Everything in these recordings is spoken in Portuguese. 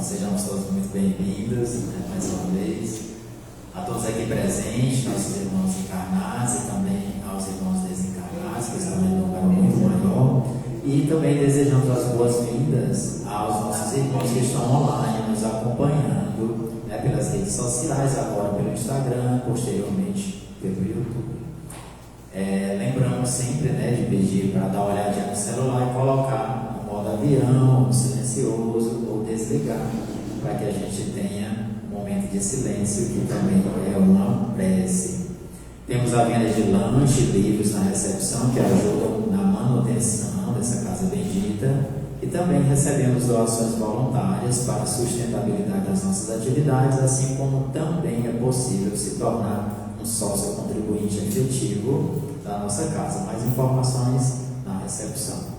sejamos todos muito bem-vindos, mais uma vez. A todos aqui presentes, nossos irmãos encarnados e também aos irmãos desencarnados, que estão em um lugar muito maior. E também desejamos as boas-vindas aos nossos irmãos que estão online, nos acompanhando, pelas redes sociais, agora pelo Instagram, posteriormente pelo YouTube. Lembramos sempre de pedir para dar uma olhadinha no celular e colocar no modo avião, no silencioso ou desligar, para que a gente tenha um momento de silêncio, que também é uma prece. Temos a venda de lanche, livros na recepção, que ajudam na manutenção dessa casa bendita, e também recebemos doações voluntárias para a sustentabilidade das nossas atividades, assim como também é possível se tornar um sócio contribuinte efetivo da nossa casa. Mais informações na recepção.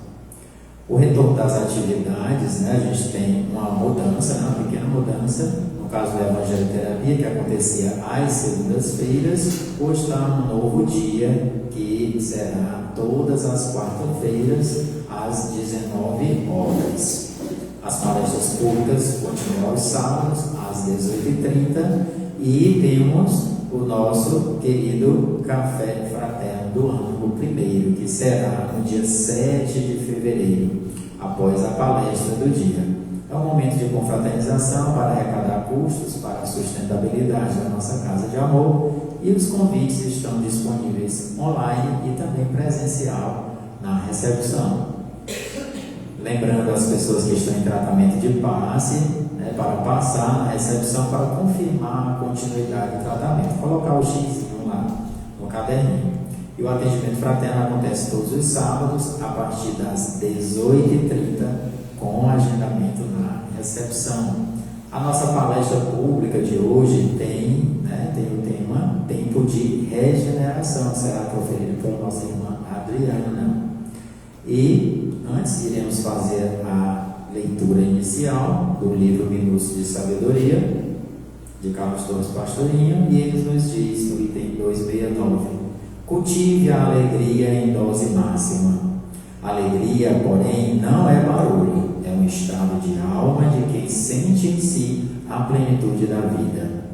O retorno das atividades, a gente tem uma mudança, uma pequena mudança, no caso da Evangelho-Terapia, que acontecia às segundas-feiras, hoje está um novo dia, que será todas as quartas-feiras, às 19 horas. As palestras públicas continuam aos sábados, às 18h30, e temos o nosso querido Café Fraterno do ângulo primeiro, que será no dia 7 de fevereiro, após a palestra do dia. É um momento de confraternização para arrecadar custos para a sustentabilidade da nossa Casa de Amor, e os convites estão disponíveis online e também presencial na recepção. Lembrando as pessoas que estão em tratamento de passe, para passar na recepção para confirmar a continuidade do tratamento, colocar o xizinho lá no caderninho. E o atendimento fraterno acontece todos os sábados a partir das 18h30, com agendamento na recepção. A nossa palestra pública de hoje tem o tema Tempo de Regeneração, que será proferida pela nossa irmã Adriana. E antes iremos fazer a leitura inicial do livro Minutos de Sabedoria, de Carlos Torres Pastorinho, e ele nos diz no item 269: cultive a alegria em dose máxima. Alegria, porém, não é barulho, é um estado de alma de quem sente em si a plenitude da vida.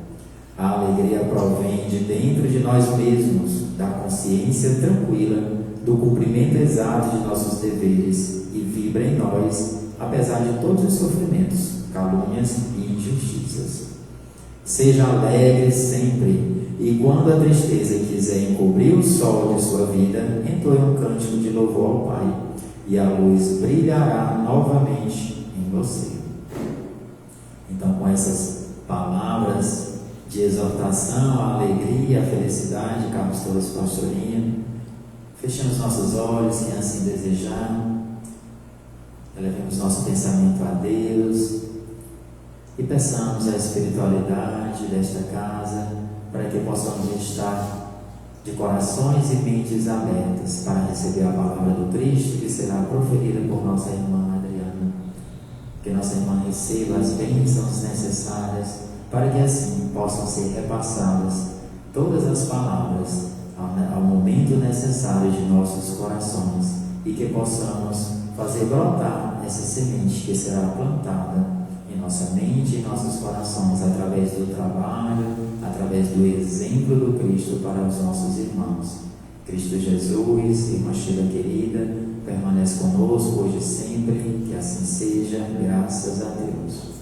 A alegria provém de dentro de nós mesmos, da consciência tranquila, do cumprimento exato de nossos deveres, e vibra em nós, apesar de todos os sofrimentos, calúnias e injustiças. Seja alegre sempre, e quando a tristeza quiser encobrir o sol de sua vida, entoie um cântico de louvor ao Pai, e a luz brilhará novamente em você. Então, com essas palavras de exortação, a alegria, a felicidade, Carlos Torres Pastorinho, fechamos nossos olhos, quem assim desejar. Elevemos nosso pensamento a Deus e peçamos a espiritualidade desta casa para que possamos estar de corações e mentes abertas para receber a palavra do Cristo, que será proferida por nossa irmã Adriana. Que nossa irmã receba as bênçãos necessárias para que assim possam ser repassadas todas as palavras ao momento necessário de nossos corações, e que possamos fazer brotar essa semente que será plantada em nossa mente e em nossos corações, através do trabalho, através do exemplo do Cristo para os nossos irmãos. Cristo Jesus, irmã Sheila querida, permanece conosco hoje e sempre, que assim seja, graças a Deus.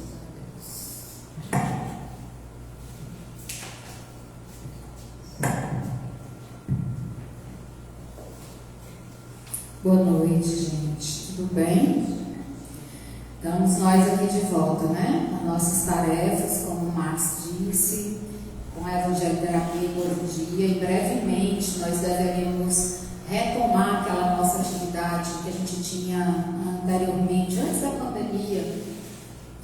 Boa noite, gente. Tudo bem? Estamos nós aqui de volta, As nossas tarefas, como o Max disse, com a Evangelho-Terapia por dia. E brevemente nós deveremos retomar aquela nossa atividade que a gente tinha anteriormente, antes da pandemia,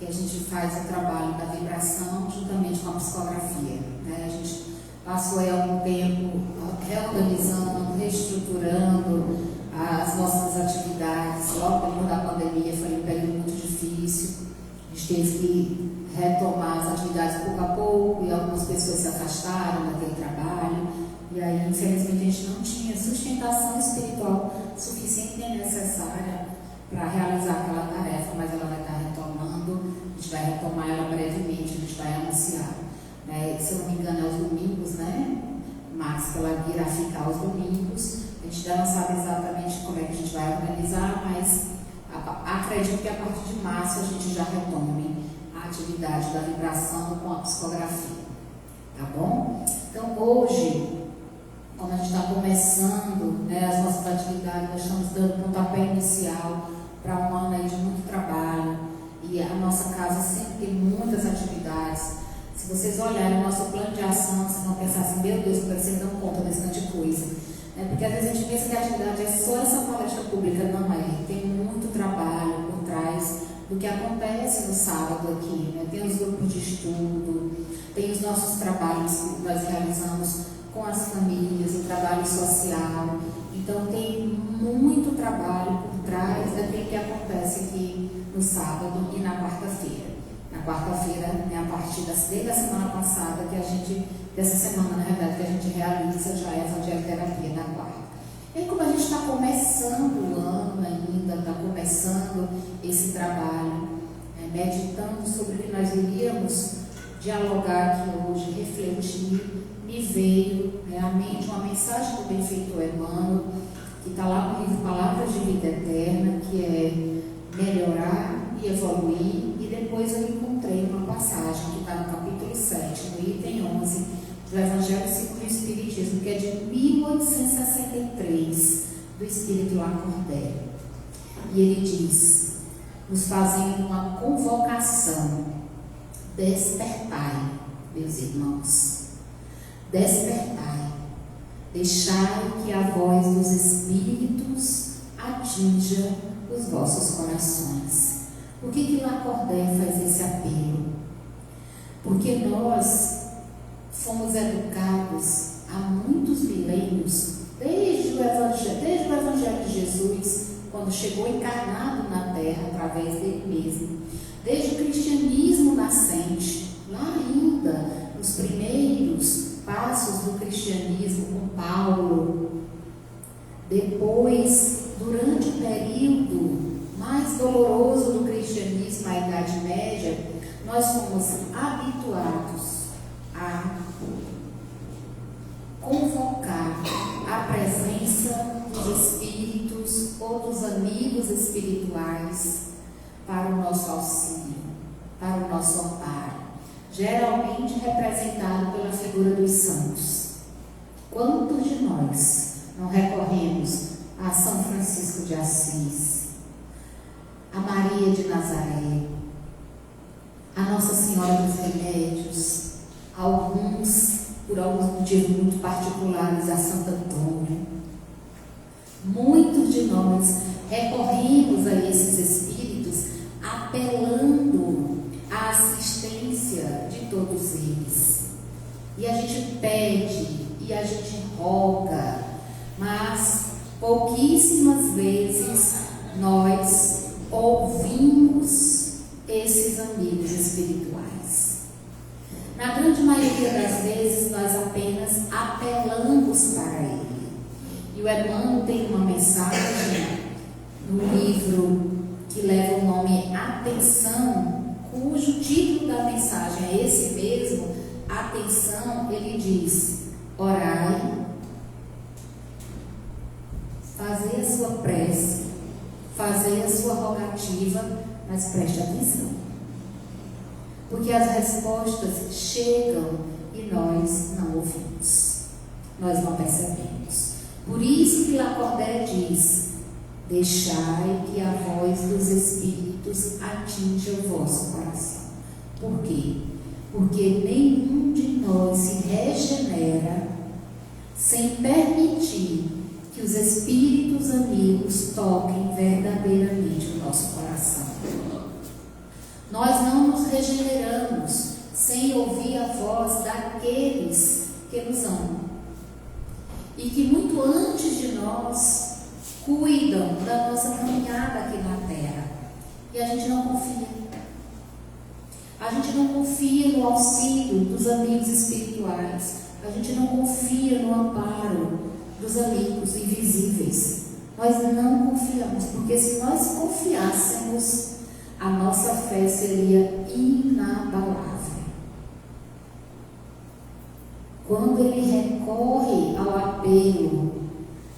que a gente faz o trabalho da vibração juntamente com a psicografia. A gente passou aí algum tempo reorganizando, reestruturando as nossas atividades. Logo depois da pandemia foi um período muito difícil, a gente teve que retomar as atividades pouco a pouco, e algumas pessoas se afastaram daquele trabalho, e aí infelizmente a gente não tinha sustentação espiritual suficiente e necessária para realizar aquela tarefa, mas ela vai estar retomando, a gente vai retomar retomar ela brevemente, a gente vai anunciar. Né? Se eu não me engano, é os domingos, né? Max, que ela irá ficar aos domingos. A gente ainda não sabe exatamente como é que a gente vai organizar, mas acredito que a partir de março a gente já retome a atividade da vibração com a psicografia. Tá bom? Então, hoje, quando a gente está começando, né, as nossas atividades, nós estamos dando pontapé inicial para um ano aí de muito trabalho, e a nossa casa sempre tem muitas atividades. Se vocês olharem o nosso plano de ação, vocês vão pensar assim, meu Deus, como é que vocês dão conta desse tanto de coisa? Porque às vezes a gente pensa que a atividade é só essa palestra pública, não é. Tem muito trabalho por trás do que acontece no sábado aqui, né? Tem os grupos de estudo, tem os nossos trabalhos que nós realizamos com as famílias, o trabalho social. Então tem muito trabalho por trás daquilo que acontece aqui no sábado e na quarta-feira. Na quarta-feira, né, a partir desde a semana passada, dessa semana, na verdade, que a gente realiza já a evangelioterapia na quarta. E como a gente está começando o ano ainda, está começando esse trabalho, meditando sobre o que nós iríamos dialogar aqui hoje, refletir, me veio à mente uma mensagem do benfeitor Emmanuel, que está lá no livro Palavras de Vida Eterna, que é melhorar e evoluir, e depois eu encontrei uma passagem que está no capítulo 7, no item 11, do Evangelho segundo o Espiritismo, que é de 1863, do Espírito Lacordaire. E ele diz, nos fazendo uma convocação: despertai, meus irmãos, despertai, deixai que a voz dos Espíritos atinja os vossos corações. Por que Lacordaire faz esse apelo? Porque nós fomos educados há muitos milênios, desde o Evangelho de Jesus, quando chegou encarnado na Terra através dele mesmo, desde o cristianismo nascente, lá ainda nos primeiros passos do cristianismo com Paulo, depois, durante o período mais doloroso do cristianismo, a Idade Média, nós fomos habituados a convocar a presença dos espíritos ou dos amigos espirituais para o nosso auxílio, para o nosso amparo, geralmente representado pela figura dos santos. Quantos de nós não recorremos a São Francisco de Assis, a Maria de Nazaré, a Nossa Senhora dos Remédios, alguns, por alguns motivos muito particulares, a Santo Antônio? Muitos de nós recorremos a esses espíritos apelando à assistência de todos eles. E a gente pede, e a gente roga, mas pouquíssimas vezes nós ouvimos esses amigos espirituais. Na grande maioria das vezes nós apenas apelamos para ele. E o Emmanuel tem uma mensagem no livro que leva o nome Atenção, cujo título da mensagem é esse mesmo, Atenção. Ele diz: orai, fazei a sua prece, fazei a sua rogativa, mas preste atenção, porque as respostas chegam e nós não ouvimos, nós não percebemos. Por isso que Lacordaire diz: deixai que a voz dos Espíritos atinja o vosso coração. Por quê? Porque nenhum de nós se regenera sem permitir que os Espíritos amigos toquem verdadeiramente o nosso coração. Nós não nos regeneramos sem ouvir a voz daqueles que nos amam e que muito antes de nós cuidam da nossa caminhada aqui na Terra. E a gente não confia. A gente não confia no auxílio dos amigos espirituais. A gente não confia no amparo dos amigos invisíveis. Nós não confiamos, porque se nós confiássemos, a nossa fé seria inabalável. Quando ele recorre ao apelo,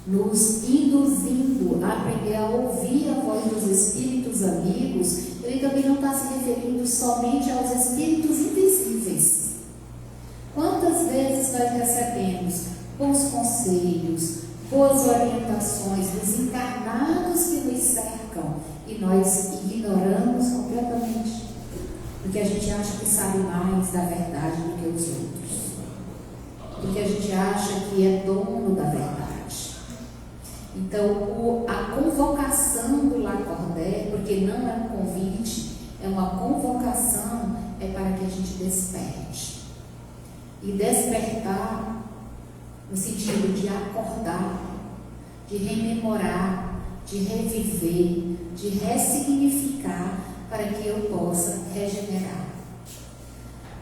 nos induzindo a aprender a ouvir a voz dos espíritos amigos, ele também não está se referindo somente aos espíritos invisíveis. Quantas vezes nós recebemos bons conselhos, boas orientações dos encarnados que nos cercam e nós ignoramos completamente, porque a gente acha que sabe mais da verdade do que os outros, porque a gente acha que é dono da verdade. Então, a convocação do Lacordaire, porque não é um convite, é uma convocação, é para que a gente desperte. E despertar no sentido de acordar, de rememorar, de reviver, de ressignificar, para que eu possa regenerar.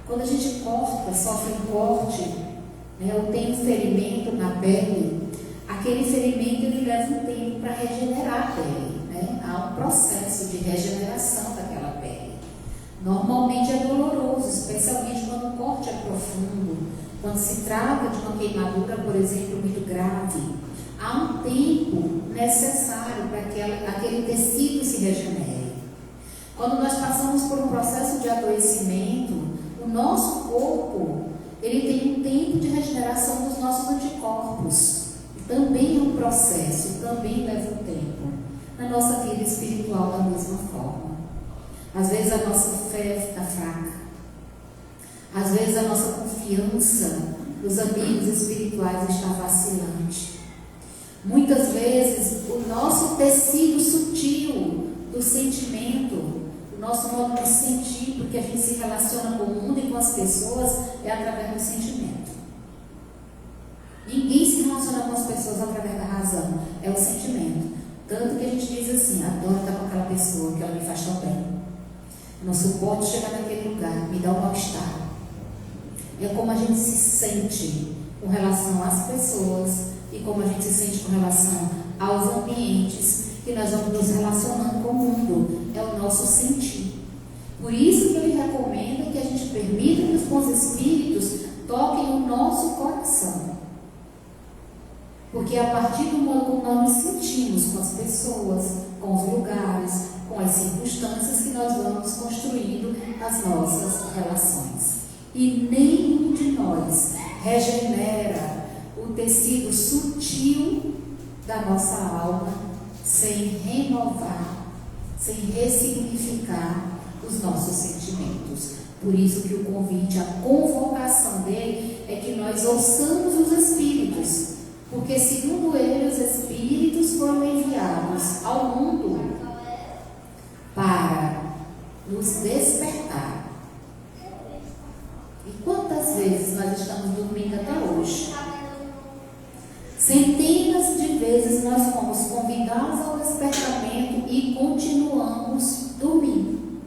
Quando a gente corta, sofre um corte, né, ou tem um ferimento na pele, aquele ferimento ele leva um tempo para regenerar a pele, né? Há um processo de regeneração daquela pele. Normalmente é doloroso, especialmente quando o corte é profundo, quando se trata de uma queimadura, por exemplo, muito grave. Há um tempo necessário para que aquele tecido se regenere. Quando nós passamos por um processo de adoecimento, o nosso corpo ele tem um tempo de regeneração dos nossos anticorpos. Também é um processo, também leva um tempo. Na nossa vida espiritual, da mesma forma. Às vezes a nossa fé está fraca. Às vezes a nossa confiança nos amigos espirituais está vacilante. Muitas vezes o nosso tecido sutil do sentimento, o nosso modo de sentir, porque a gente se relaciona com o mundo e com as pessoas, é através do sentimento. Ninguém se relaciona com as pessoas através da razão, é o sentimento. Tanto que a gente diz assim: adoro estar com aquela pessoa que ela me faz tão bem. Não suporto chegar naquele lugar, me dá um mal-estar. É como a gente se sente com relação às pessoas e como a gente se sente com relação aos ambientes que nós vamos nos relacionando com o mundo. É o nosso sentir. Por isso que ele recomenda que a gente permita que os bons espíritos toquem o nosso coração. Porque é a partir do modo como nós nos sentimos com as pessoas, com os lugares, com as circunstâncias, que nós vamos construindo as nossas relações. E nenhum de nós regenera o tecido sutil da nossa alma sem renovar, sem ressignificar os nossos sentimentos. Por isso que o convite, a convocação dele é que nós ouçamos os espíritos. Porque, segundo ele, os espíritos foram enviados ao mundo para nos despertar. E quantas vezes nós estamos dormindo até hoje? Centenas de vezes nós fomos convidados ao despertamento e continuamos dormindo.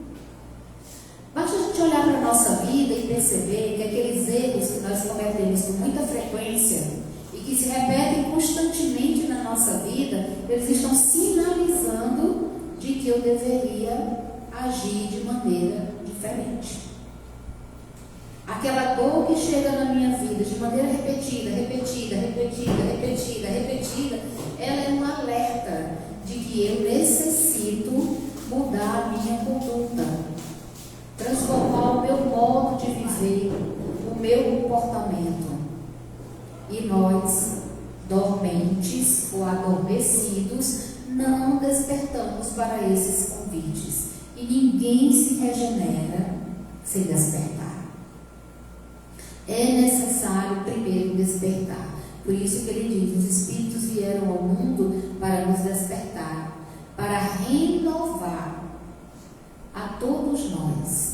Basta a gente olhar para a nossa vida e perceber que aqueles erros que nós cometemos com muita frequência que se repetem constantemente na nossa vida, eles estão sinalizando de que eu deveria agir de maneira diferente. Aquela dor que chega na minha vida de maneira repetida, ela é um alerta de que eu necessito mudar a minha conduta, transformar o meu modo de viver, o meu comportamento. E nós, dormentes ou adormecidos, não despertamos para esses convites. E ninguém se regenera sem despertar. É necessário primeiro despertar. Por isso que ele diz: os espíritos vieram ao mundo para nos despertar, para renovar a todos nós.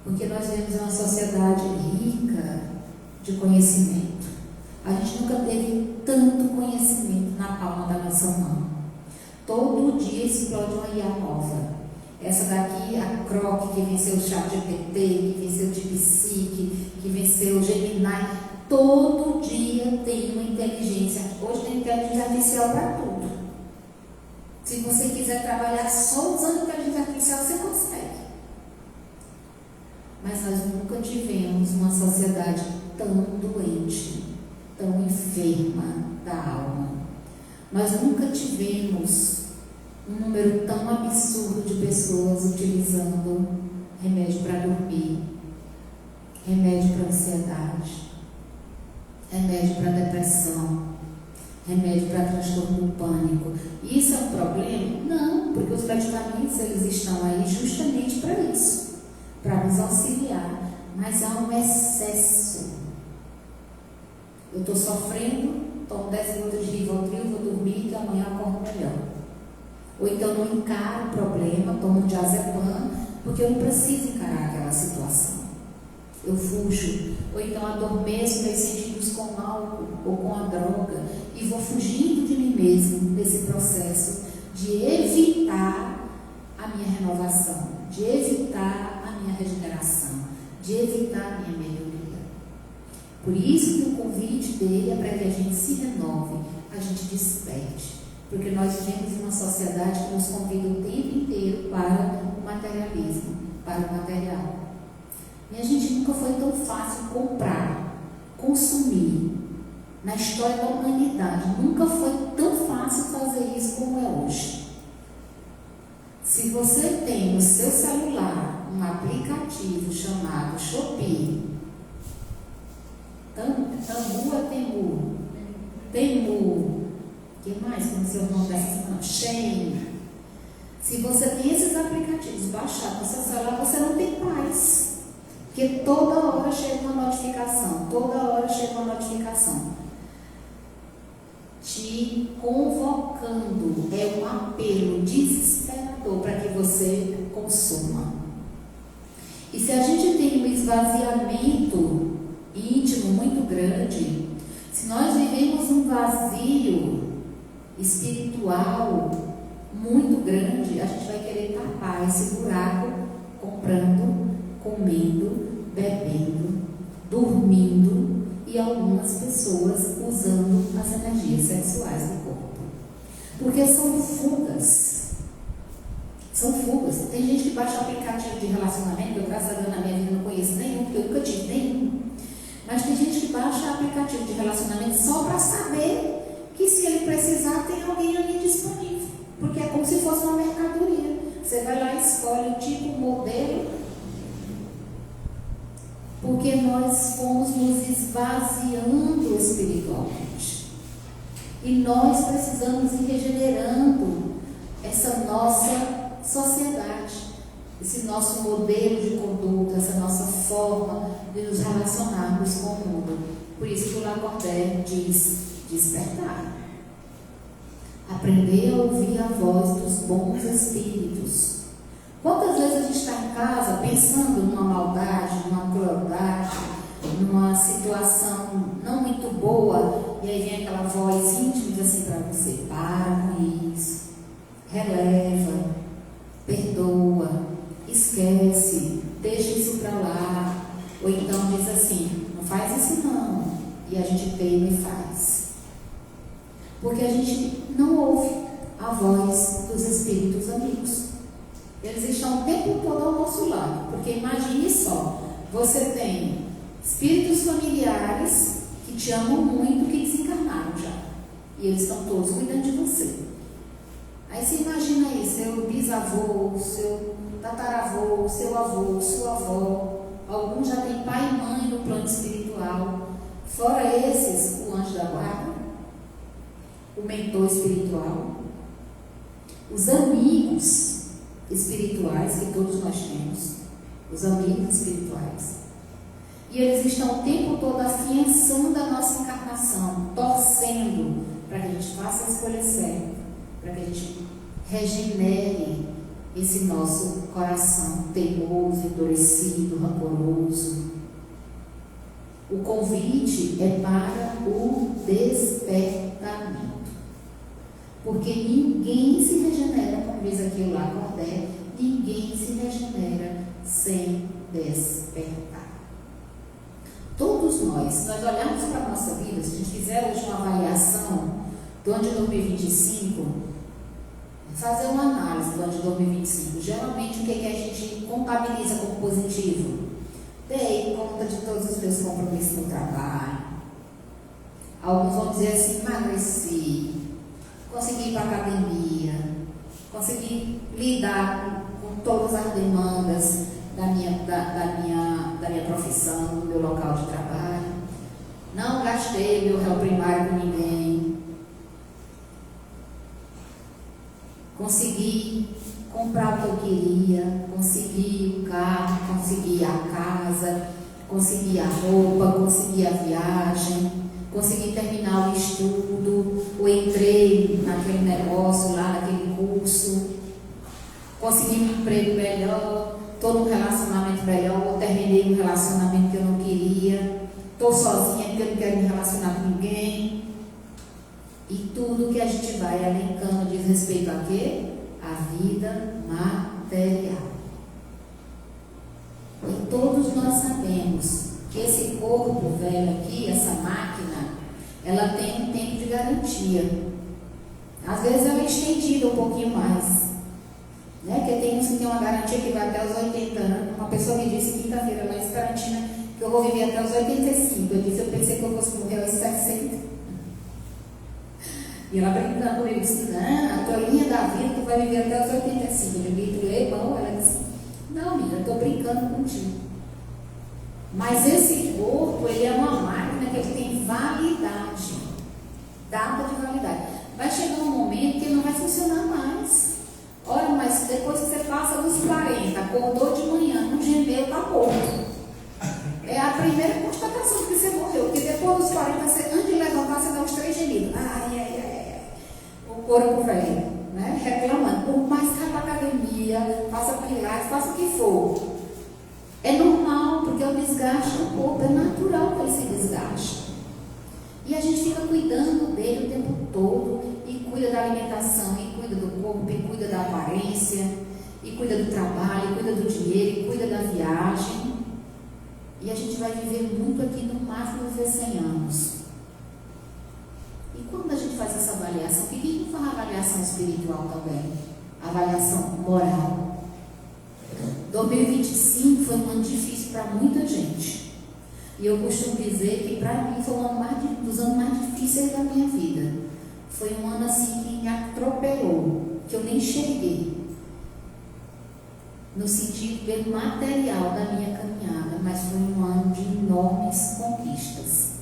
Porque nós vivemos uma sociedade rica de conhecimento. A gente nunca teve tanto conhecimento na palma da nossa mão. Todo dia explode uma IA nova. Essa daqui, a Croc, que venceu o ChatGPT, que venceu o DeepSeek, que venceu o Gemini. Todo dia tem uma inteligência. Hoje tem inteligência artificial para tudo. Se você quiser trabalhar só usando inteligência artificial, você consegue. da alma. Nós nunca tivemos um número tão absurdo de pessoas utilizando remédio para dormir, remédio para ansiedade, remédio para depressão, remédio para transtorno do pânico. Isso é um problema? Não, porque os medicamentos eles estão aí justamente para isso, para nos auxiliar, mas há um excesso. Eu estou sofrendo, tomo 10 minutos de Rivotril, vou dormir e amanhã acordo melhor. Ou então não encaro o problema, tomo diazepam, porque eu não preciso encarar aquela situação. Eu fujo, ou então adormeço meus sentidos com álcool ou com a droga e vou fugindo de mim mesmo nesse processo de evitar a minha renovação, de evitar a minha regeneração, de evitar a minha melhoria. Por isso que o convite dele é para que a gente se renove, a gente desperte, porque nós vivemos em uma sociedade que nos convida o tempo inteiro para o materialismo, para o material. E a gente nunca foi tão fácil comprar, consumir. Na história da humanidade, nunca foi tão fácil fazer isso como é hoje. Se você tem no seu celular um aplicativo chamado Shopee, Tambu é Temu, Temu, que mais? Como se eu não desse, não, Shein. Se você tem esses aplicativos baixados no seu celular, você não tem paz. Porque toda hora chega uma notificação, te convocando, é um apelo desesperador para que você consuma. E se a gente tem um esvaziamento íntimo muito grande, se nós vivemos um vazio espiritual muito grande, a gente vai querer tapar esse buraco comprando, comendo, bebendo, dormindo e algumas pessoas usando as energias sexuais do corpo. Porque são fugas. São fugas. Tem gente que baixa aplicativo de relacionamento, eu graças a Deus na minha vida não conheço nenhum, porque eu nunca tive nenhum. Mas tem gente que baixa aplicativo de relacionamento só para saber que se ele precisar tem alguém ali disponível. Porque é como se fosse uma mercadoria. Você vai lá e escolhe o tipo, o modelo, porque nós fomos nos esvaziando espiritualmente. E nós precisamos ir regenerando essa nossa sociedade, esse nosso modelo de conduta, essa nossa forma de nos relacionarmos com o mundo. Por isso que o Lacordaire diz despertar. Aprender a ouvir a voz dos bons espíritos. Quantas vezes a gente está em casa pensando numa maldade, numa crueldade, numa situação não muito boa, e aí vem aquela voz íntima e diz assim para você: para com isso, releva, perdoa, esquece, deixa isso para lá. Ou então diz assim: não faz isso não, e a gente teima e faz. Porque a gente não ouve a voz dos espíritos amigos. Eles estão o tempo todo ao nosso lado. Porque imagine só, você tem espíritos familiares que te amam muito, que desencarnaram já. E eles estão todos cuidando de você. Aí você imagina aí, seu bisavô, seu tataravô, seu avô, sua avó. Alguns já têm pai e mãe no plano espiritual. Fora esses, o anjo da guarda, o mentor espiritual, os amigos espirituais que todos nós temos, os amigos espirituais. E eles estão o tempo todo afiançando a nossa encarnação, torcendo para que a gente faça a escolha certa, para que a gente regenere esse nosso coração teimoso, endurecido, rancoroso. O convite é para o despertamento. Porque ninguém se regenera, como diz aqui o Lacordaire, ninguém se regenera sem despertar. Todos nós, se nós olharmos para a nossa vida, se a gente fizer hoje uma avaliação do ano de 2025, fazer uma análise do ano de 2025, geralmente o que a gente contabiliza como positivo? Dei conta de todos os meus compromissos no trabalho, Alguns vão dizer assim: emagreci, consegui ir para a academia, consegui lidar com todas as demandas da minha profissão, do meu local de trabalho. Não gastei meu réu primário com ninguém. Consegui comprar o que eu queria, consegui o carro, consegui a casa, consegui a roupa, consegui a viagem, consegui terminar o estudo, ou entrei naquele negócio lá, naquele curso, consegui um emprego melhor, estou num relacionamento melhor, ou terminei um relacionamento que eu não queria, estou sozinha porque eu não quero me relacionar com ninguém. E tudo que a gente vai elencando diz respeito a quê? A vida material. E todos nós sabemos que esse corpo velho aqui, essa máquina, ela tem um tempo de garantia. Às vezes ela é estendida um pouquinho mais, né? Porque tem uns que tem uma garantia que vai até os 80 anos. Uma pessoa me disse quinta-feira lá em Esperantina que eu vou viver até os 85. Eu disse, eu pensei que eu fosse morrer aos 60. E ela brincando comigo, disse, não, a tua linha da vida tu vai viver até os 85. Eu digo, ei, bom, ela disse, não, menina, eu estou brincando contigo. Mas esse corpo, ele é uma máquina que ele tem validade, data de validade. Vai chegar um momento que ele não vai funcionar mais. Olha, mas depois que você passa dos 40, acordou de manhã, não gemeu, está morto. É a primeira constatação que você morreu, porque depois dos 40, você, antes de levantar, você dá uns 3 gemidos. O corpo velho, né? Reclamando. Por mais que vá para a academia, faça pilates, faça o que for. É normal, porque o desgaste do corpo, é natural que ele se desgaste. E a gente fica cuidando dele o tempo todo, e cuida da alimentação, e cuida do corpo, e cuida da aparência, e cuida do trabalho, e cuida do dinheiro, e cuida da viagem. E a gente vai viver muito aqui, no máximo viver 100 anos. E quando a gente faz essa avaliação, por que não faz avaliação espiritual também? Avaliação moral. 2025 foi um ano difícil para muita gente. E eu costumo dizer que para mim foi um dos anos mais difíceis da minha vida. Foi um ano assim que me atropelou, que eu nem enxerguei. No sentido material da minha caminhada, mas foi um ano de enormes conquistas.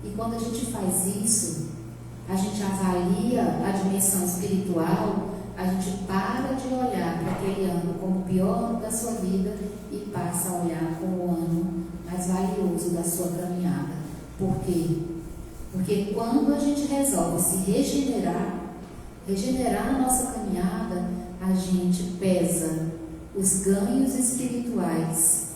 E quando a gente faz isso, a gente avalia a dimensão espiritual, a gente para de olhar para aquele ano como o pior ano da sua vida e passa a olhar como o ano mais valioso da sua caminhada. Por quê? Porque quando a gente resolve se regenerar a nossa caminhada, a gente pesa os ganhos espirituais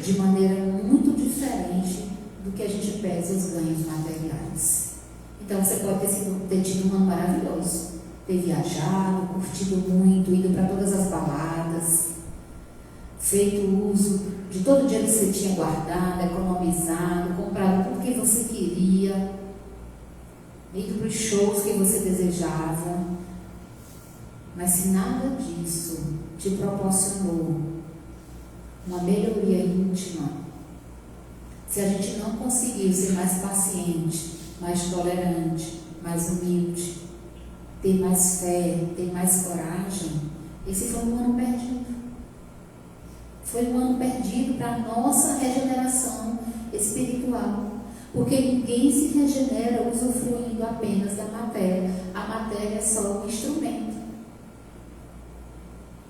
de maneira muito diferente do que a gente pesa os ganhos materiais. Então você pode ter tido um ano maravilhoso, ter viajado, curtido muito, ido para todas as baladas, feito uso de todo o dinheiro que você tinha guardado, economizado, comprado tudo que você queria, ido para os shows que você desejava. Mas se nada disso te proporcionou uma melhoria íntima, se a gente não conseguiu ser mais paciente, mais tolerante, mais humilde, ter mais fé, ter mais coragem, esse foi um ano perdido. Foi um ano perdido para a nossa regeneração espiritual. Porque ninguém se regenera usufruindo apenas da matéria. A matéria é só um instrumento.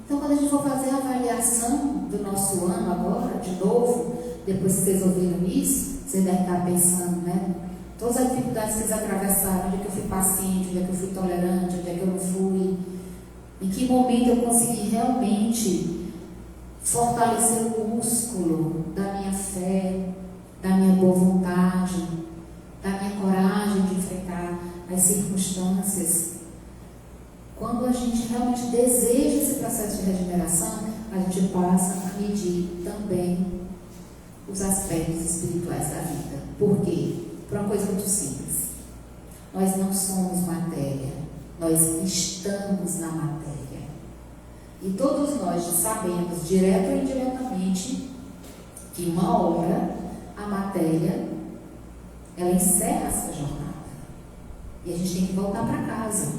Então, quando a gente for fazer a avaliação do nosso ano agora, de novo, depois que vocês ouviram isso, vocês devem estar pensando, né? Todas as dificuldades que vocês atravessaram, onde é que eu fui paciente, onde é que eu fui tolerante, onde é que eu não fui, em que momento eu consegui realmente fortalecer o músculo da minha fé, da minha boa vontade, da minha coragem de enfrentar as circunstâncias. Quando a gente realmente deseja esse processo de regeneração, a gente passa a medir também os aspectos espirituais da vida. Por quê? Por uma coisa muito simples. Nós não somos matéria, nós estamos na matéria. E todos nós sabemos, direto ou indiretamente, que uma hora a matéria ela encerra a sua jornada. E a gente tem que voltar para casa.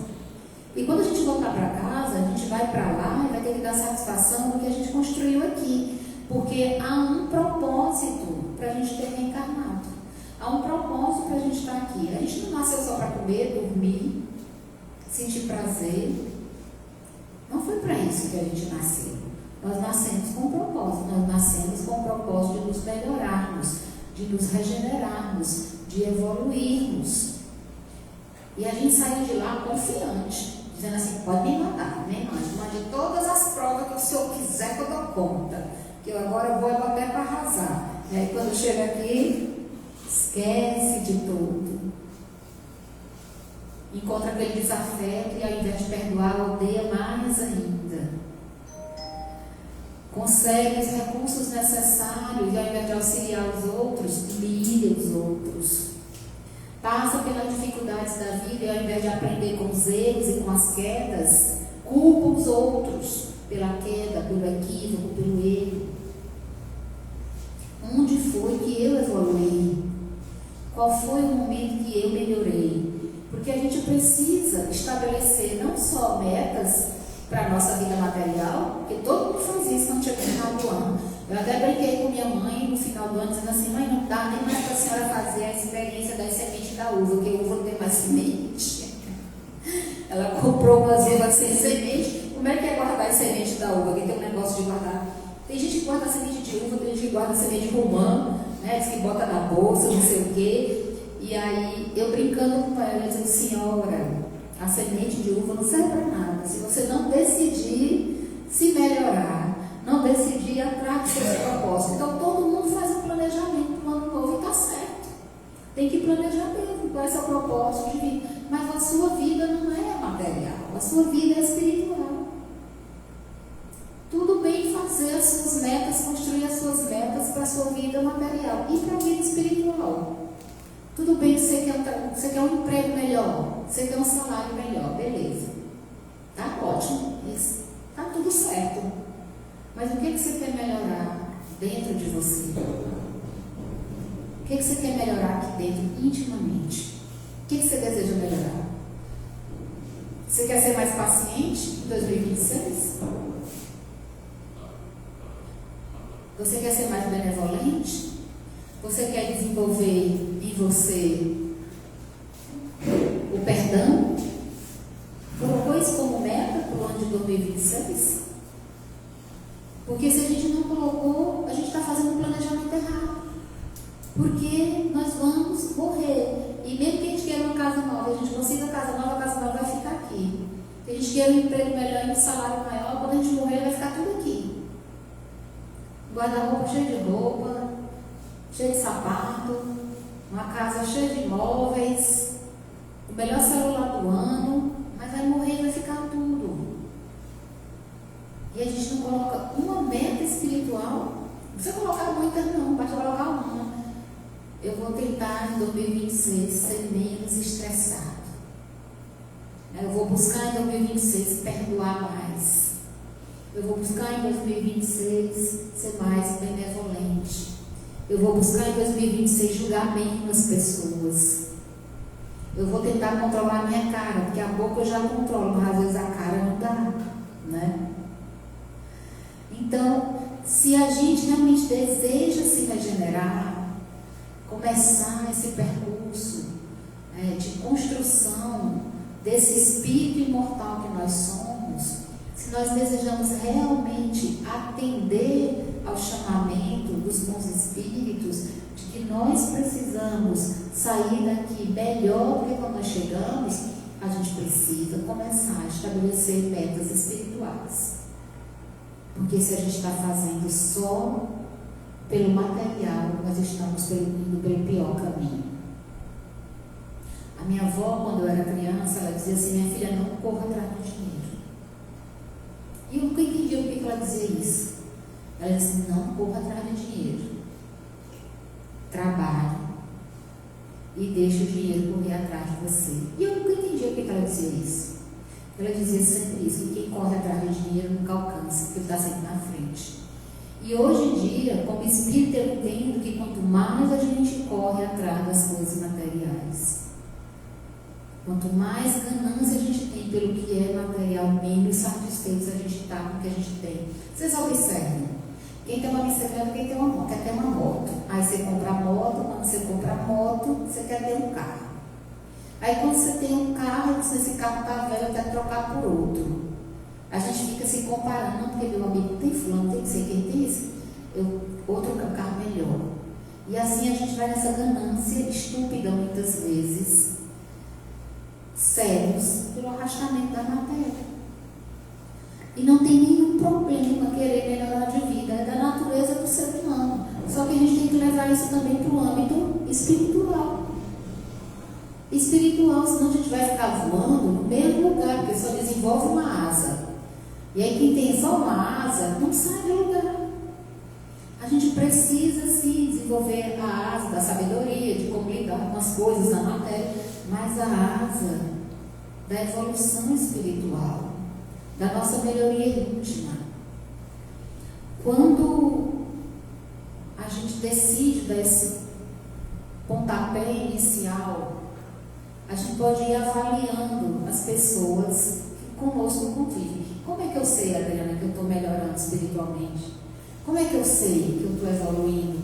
E quando a gente voltar para casa, a gente vai para lá e vai ter que dar satisfação do que a gente construiu aqui. Porque há um propósito para a gente ter reencarnado. Há um propósito para a gente estar aqui. A gente não nasceu só para comer, dormir, sentir prazer. Não foi para isso que a gente nasceu. Nós nascemos com um propósito. Nós nascemos com o propósito de nos melhorarmos, de nos regenerarmos, de evoluirmos. E a gente saiu de lá confiante, dizendo assim: pode me mandar, mande todas as provas que o senhor quiser que eu dou conta, que eu agora vou até para arrasar. E aí quando chega aqui, esquece de tudo. Encontra aquele desafeto e ao invés de perdoar, odeia mais ainda. Consegue os recursos necessários e ao invés de auxiliar os outros, humilha os outros. Passa pelas dificuldades da vida e ao invés de aprender com os erros e com as quedas, culpa os outros pela queda, pelo equívoco, pelo erro. Onde foi que eu evoluí? Qual foi o momento que eu melhorei? Porque a gente precisa estabelecer não só metas para a nossa vida material, porque todo mundo faz isso quando chega no final do ano. Eu até brinquei com minha mãe no final do ano, dizendo assim: mãe, não dá nem mais para a senhora fazer a experiência das sementes da uva, porque a uva não tem mais semente. Ela comprou umas uvas sem semente. Como é que é guardar as sementes da uva? Que tem um negócio de guardar. Tem gente que guarda semente de uva, tem gente que guarda semente de romã, né? Diz que bota na bolsa, não sei o quê. E aí, eu brincando com ela, dizendo: senhora, a semente de uva não serve para nada. Se você não decidir se melhorar, não decidir ir atrás dos seus propósitos. Então, todo mundo faz um planejamento para o ano novo e está certo. Tem que planejar mesmo, qual é o seu propósito de vida. Mas a sua vida não é material, a sua vida é espiritual. Tudo bem fazer as suas metas, construir as suas metas para a sua vida material e para a vida espiritual. Tudo bem que você quer um emprego melhor, você quer um salário melhor, beleza. Tá ótimo, isso. Tá tudo certo. Mas o que você quer melhorar dentro de você? O que você quer melhorar aqui dentro, intimamente? O que você deseja melhorar? Você quer ser mais paciente em 2026? Você quer ser mais benevolente? Você quer desenvolver em você o perdão? Colocou isso como meta para o ano de 2026? Porque se a gente não colocou, a gente está fazendo um planejamento errado. Porque nós vamos morrer. E mesmo que a gente queira uma casa nova, a gente consiga a casa nova vai ficar aqui. Se a gente queira um emprego melhor e um salário maior, quando a gente morrer, vai ficar tudo aqui. Guarda-roupa cheio de roupa, cheio de sapato, uma casa cheia de móveis, o melhor celular do ano, mas vai morrer e vai ficar tudo. E a gente não coloca uma meta espiritual. Não precisa colocar muitas não, basta colocar uma. Eu vou tentar em 2026 ser menos estressado. Eu vou buscar em 2026 perdoar mais. Eu vou buscar em 2026 ser mais benevolente. Eu vou buscar em 2026 julgar menos pessoas. Eu vou tentar controlar a minha cara, porque a boca eu já controlo, mas às vezes a cara não dá, né? Então, se a gente realmente deseja se regenerar, começar esse percurso de construção desse espírito imortal que nós somos, se nós desejamos realmente atender ao chamamento dos bons espíritos, de que nós precisamos sair daqui melhor do que quando nós chegamos, a gente precisa começar a estabelecer metas espirituais. Porque se a gente está fazendo só pelo material, nós estamos indo pelo pior caminho. A minha avó, quando eu era criança, ela dizia assim: minha filha, não corra atrás do dinheiro. E eu nunca entendi o que ela dizia isso. Ela disse: não corra atrás de dinheiro. Trabalhe e deixe o dinheiro correr atrás de você. E eu nunca entendi o que ela dizia isso. Ela dizia sempre isso: que quem corre atrás de dinheiro nunca alcança, porque está sempre na frente. E hoje em dia, como espírito, eu entendo que quanto mais a gente corre atrás das coisas materiais, quanto mais ganância a gente tem pelo que é material, menos satisfeitos a gente está com o que a gente tem. Vocês observem, quem tem uma bicicleta, quem tem uma moto, quer ter uma moto. Aí você compra a moto, quando você compra a moto, você quer ter um carro. Aí quando você tem um carro, esse carro está velho, quer trocar por outro. A gente fica se comparando, não, porque meu amigo tem fulano, tem que ser quem tem esse, outro carro melhor. E assim a gente vai nessa ganância estúpida muitas vezes, cegos pelo arrastamento da matéria. E não tem nenhum problema querer melhorar de vida, é da natureza do ser humano. Só que a gente tem que levar isso também para o âmbito espiritual. Espiritual, senão a gente vai ficar voando no mesmo lugar, porque só desenvolve uma asa. E aí quem tem só uma asa não sai do lugar. A gente precisa sim desenvolver a asa da sabedoria, de como lidar com as coisas na matéria, mas a asa da evolução espiritual, da nossa melhoria íntima. Quando a gente decide dar esse pontapé inicial, a gente pode ir avaliando as pessoas que conosco convivem. Como é que eu sei, Adriana, que eu estou melhorando espiritualmente? Como é que eu sei que eu estou evoluindo?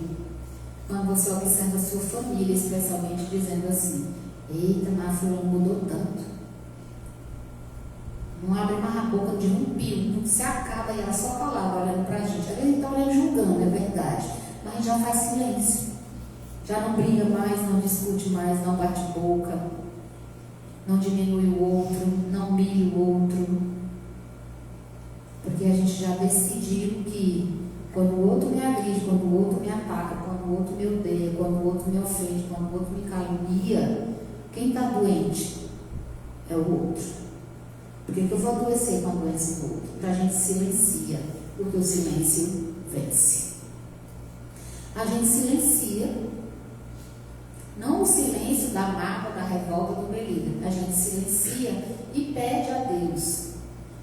Quando você observa a sua família, especialmente, dizendo assim: eita, mas a fulana mudou tanto. Não abre mais a boca de um pio, não se acaba e ela só falava olhando para a gente. Às vezes a gente está olhando julgando, é verdade, mas a gente já faz silêncio. Já não briga mais, não discute mais, não bate boca, não diminui o outro, não humilha o outro. Porque a gente já decidiu que quando o outro me agride, quando o outro me ataca, quando o outro me odeia, quando o outro me ofende, quando o outro me calunia, quem está doente é o outro. Por que eu vou adoecer com a doença do outro? Então a gente silencia, porque o silêncio vence. A gente silencia, não o silêncio da mágoa, da revolta, do belido. A gente silencia e pede a Deus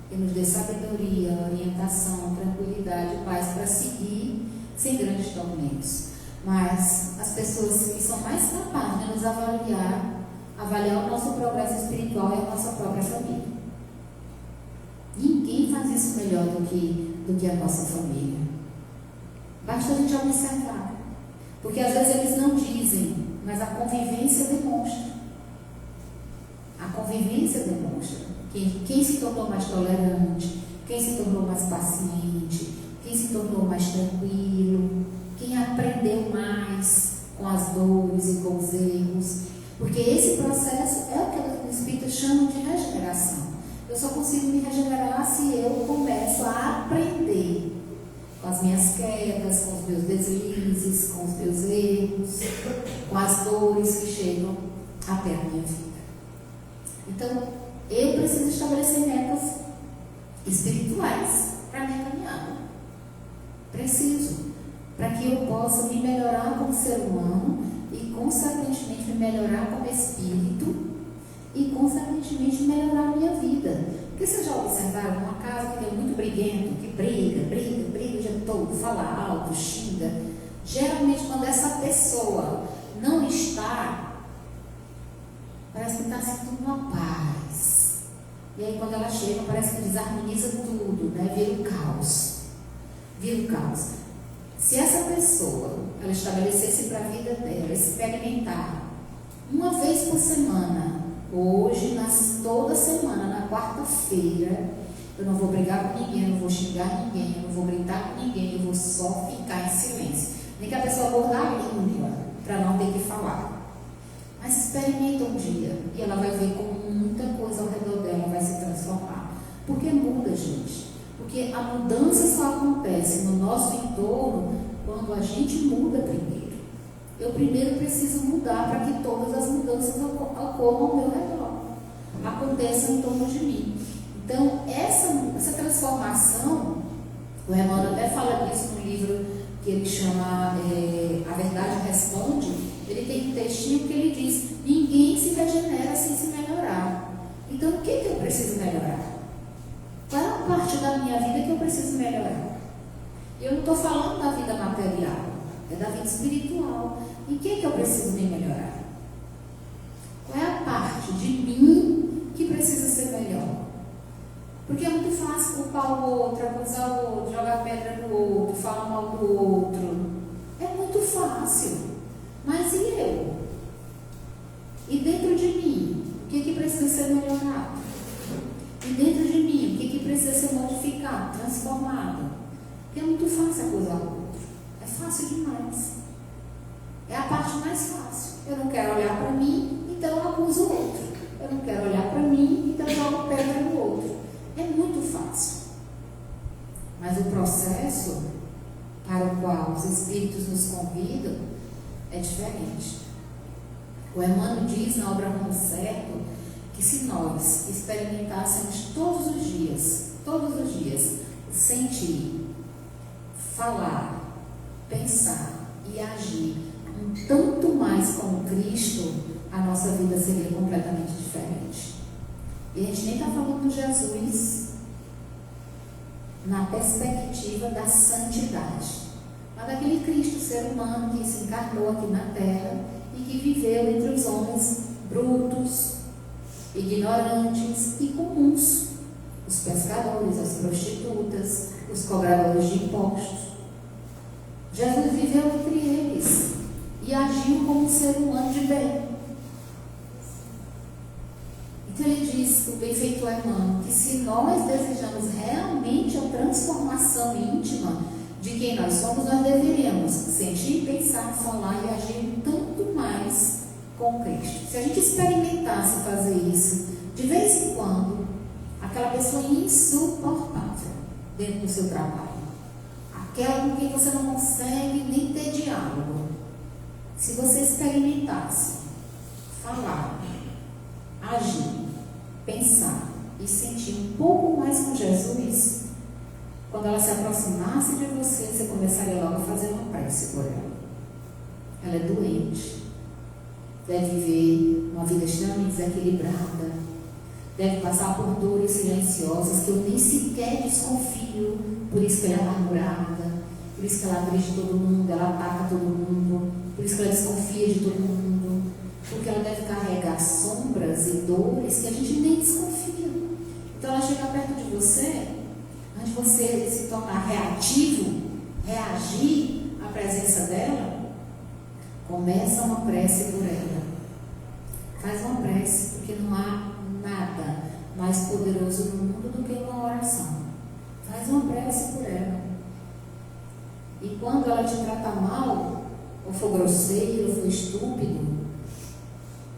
que nos dê sabedoria, orientação, tranquilidade, paz para seguir sem grandes tormentos. Mas as pessoas que são mais capazes de nos avaliar o nosso progresso espiritual é a nossa própria família. Ninguém faz isso melhor do que a nossa família. Basta a gente observar. Porque às vezes eles não dizem, mas a convivência demonstra. A convivência demonstra. Quem se tornou mais tolerante, quem se tornou mais paciente, quem se tornou mais tranquilo, quem aprendeu mais com as dores e com os erros. Porque esse processo é o que os espíritos chamam de regeneração. Eu só consigo me regenerar se eu começo a aprender com as minhas quedas, com os meus deslizes, com os meus erros, com as dores que chegam até a minha vida. Então, eu preciso estabelecer metas espirituais para a minha caminhada. Preciso, para que eu possa me melhorar como ser humano e, consequentemente, me melhorar como espírito e, consequentemente, melhorar a minha vida. Porque vocês já observaram uma casa que é muito briguento, que briga o dia todo, fala alto, xinga. Geralmente, quando essa pessoa não está, parece que está sentindo uma paz. E aí, quando ela chega, parece que desarmoniza tudo, né? Vira o caos. Se essa pessoa, ela estabelecesse para a vida dela, experimentar uma vez por semana, hoje, toda semana, na quarta-feira, eu não vou brigar com ninguém, eu não vou xingar ninguém, eu não vou gritar com ninguém, eu vou só ficar em silêncio. Nem que a pessoa morda a língua, para não ter que falar. Mas experimenta um dia e ela vai ver como muita coisa ao redor dela vai se transformar. Porque muda, gente. Porque a mudança só acontece no nosso entorno quando a gente muda primeiro. Eu primeiro preciso mudar para que todas as mudanças ocorram ao meu redor, aconteçam em torno de mim. Então, essa transformação, o Emmanuel até fala disso no livro que ele chama A Verdade Responde. Ele tem um textinho que ele diz: ninguém se regenera sem se melhorar. Então, o que eu preciso melhorar? Qual é a parte da minha vida que eu preciso melhorar? E eu não estou falando da vida material, é da vida espiritual. Em que eu preciso me melhorar? Qual é a parte de mim que precisa ser melhor? Porque é muito fácil culpar o outro, acusar o outro, jogar pedra no outro, falar mal do outro. É muito fácil. Mas e eu? E dentro de mim, o que precisa ser melhorado? E dentro de mim, o que precisa ser modificado, transformado? Porque é muito fácil acusar o outro. É fácil demais. É a parte mais fácil. Eu não quero olhar para mim, então eu acuso o outro. Eu não quero olhar para mim, então eu jogo pedra no outro. É muito fácil. Mas o processo para o qual os Espíritos nos convidam é diferente. O Emmanuel diz na obra Rumo Certo que se nós experimentássemos todos os dias, sentir, falar, pensar e agir um tanto mais como Cristo, a nossa vida seria completamente diferente. E a gente nem está falando de Jesus na perspectiva da santidade, mas daquele Cristo, ser humano, que se encarnou aqui na Terra e que viveu entre os homens brutos, ignorantes e comuns, os pescadores, as prostitutas, os cobradores de impostos. Jesus viveu entre eles e agiu como um ser humano de bem. Então ele diz, o benfeitor Emmanuel, que se nós desejamos realmente a transformação íntima de quem nós somos, nós deveríamos sentir, pensar, falar e agir um tanto mais com Cristo. Se a gente experimentasse fazer isso de vez em quando, aquela pessoa insuportável dentro do seu trabalho, aquela com quem você não consegue nem ter diálogo, se você experimentasse falar, agir, pensar e sentir um pouco mais com Jesus, quando ela se aproximasse de você, você começaria logo a fazer uma prece por ela. Ela é doente, deve viver uma vida extremamente desequilibrada, deve passar por dores silenciosas que eu nem sequer desconfio, por isso que ela é amargurada, por isso que ela agride todo mundo, ela ataca todo mundo, por isso que ela desconfia de todo mundo, porque ela deve carregar sombras e dores que a gente nem desconfia. Então ela chega perto de você, antes de você se tornar reativo, reagir à presença dela, começa uma prece por ela. Faz uma prece, porque não há nada mais poderoso no mundo do que uma oração. Faz uma prece por ela. E quando ela te trata mal, ou for grosseiro, ou for estúpido,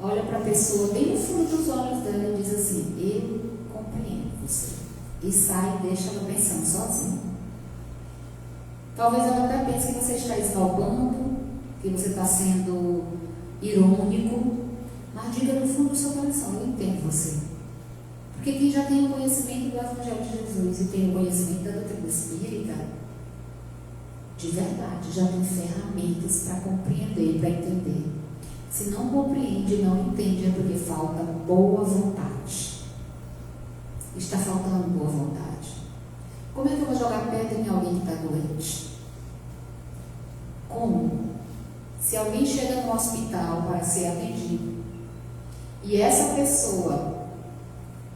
olha para a pessoa bem no fundo dos olhos dela e diz assim: eu compreendo você. E sai e deixa ela pensando sozinha. Talvez ela até pense que você está esnobando, que você está sendo irônico, mas diga no fundo do seu coração: eu entendo você. Porque quem já tem o conhecimento do Evangelho de Jesus e tem o conhecimento da doutrina espírita, de verdade, já tem ferramentas para compreender, para entender. Se não compreende, não entende, é porque falta boa vontade. Está faltando boa vontade. Como é que eu vou jogar pedra em alguém que está doente? Como? Se alguém chega no hospital para ser atendido e essa pessoa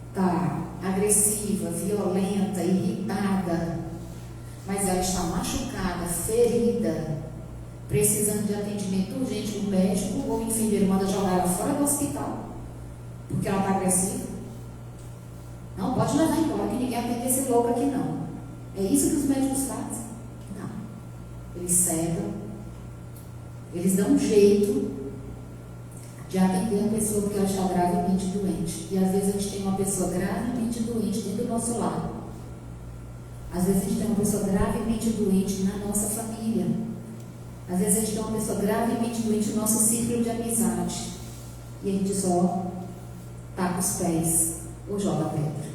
está agressiva, violenta, irritada, mas ela está machucada, ferida, precisando de atendimento urgente do médico, ou o enfermeiro manda jogar ela fora do hospital porque ela está agressiva, não pode levar embora, que ninguém atende esse louco aqui não. É isso que os médicos fazem? Não. Eles cedam, eles dão um jeito de atender a pessoa porque ela está gravemente doente. E às vezes a gente tem uma pessoa gravemente doente dentro do nosso lar. Às vezes a gente tem uma pessoa gravemente doente na nossa família. Às vezes a gente tem uma pessoa gravemente doente no nosso círculo de amizade. E a gente só taca os pés ou joga pedra.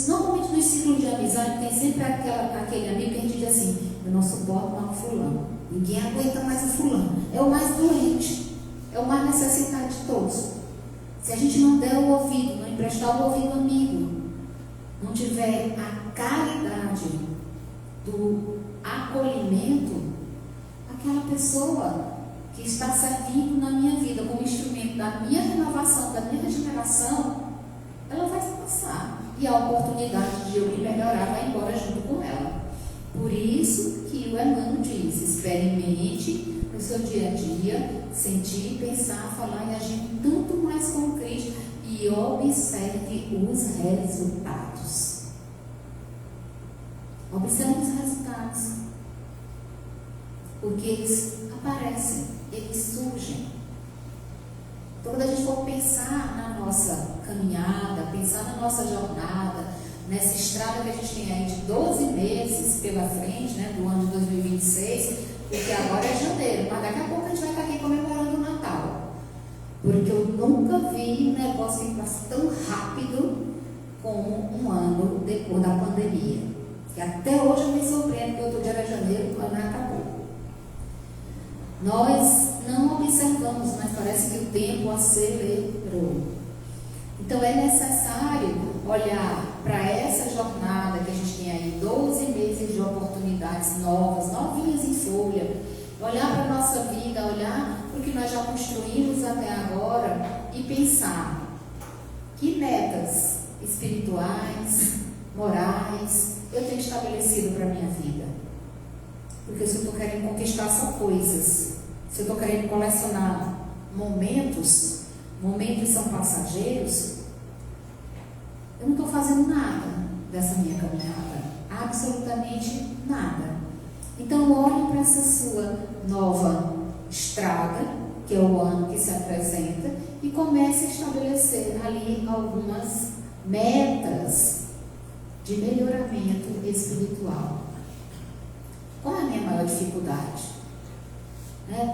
Normalmente no círculo de amizade tem sempre aquele amigo que a gente diz assim: eu não suporto mais o fulano. Ninguém aguenta mais o fulano. É o mais doente. É o mais necessitado de todos. Se a gente não der o ouvido, não emprestar o ouvido amigo, não tiver a caridade do acolhimento àquela pessoa que está servindo na minha vida como instrumento da minha renovação, da minha regeneração, ela vai passar. E a oportunidade de eu me melhorar vai embora junto com ela. Por isso que o Emmanuel diz: experimente no seu dia a dia, sentir, pensar, falar e agir tanto mais com Cristo e observe os resultados. Observe os resultados. Porque eles aparecem, eles surgem. Então, quando a gente for pensar na nossa caminhada, pensar na nossa jornada, nessa estrada que a gente tem aí de 12 meses pela frente, né, do ano de 2026, porque agora é janeiro, mas daqui a pouco a gente vai estar aqui comemorando o Natal. Porque eu nunca vi um negócio que passa tão rápido como um ano depois da pandemia. E até hoje eu me surpreendo, que outro dia era janeiro, o ano acabou. Nós não observamos, mas parece que o tempo acelerou. Então é necessário olhar para essa jornada que a gente tem aí, 12 meses de oportunidades novas, novinhas em folha, olhar para a nossa vida, olhar para o que nós já construímos até agora e pensar que metas espirituais, morais eu tenho estabelecido para a minha vida. Porque se eu estou querendo conquistar só coisas, se eu estou querendo colecionar momentos são passageiros, eu não estou fazendo nada dessa minha caminhada, absolutamente nada. Então olhe para essa sua nova estrada, que é o ano que se apresenta, e comece a estabelecer ali algumas metas de melhoramento espiritual. Qual é a minha maior dificuldade?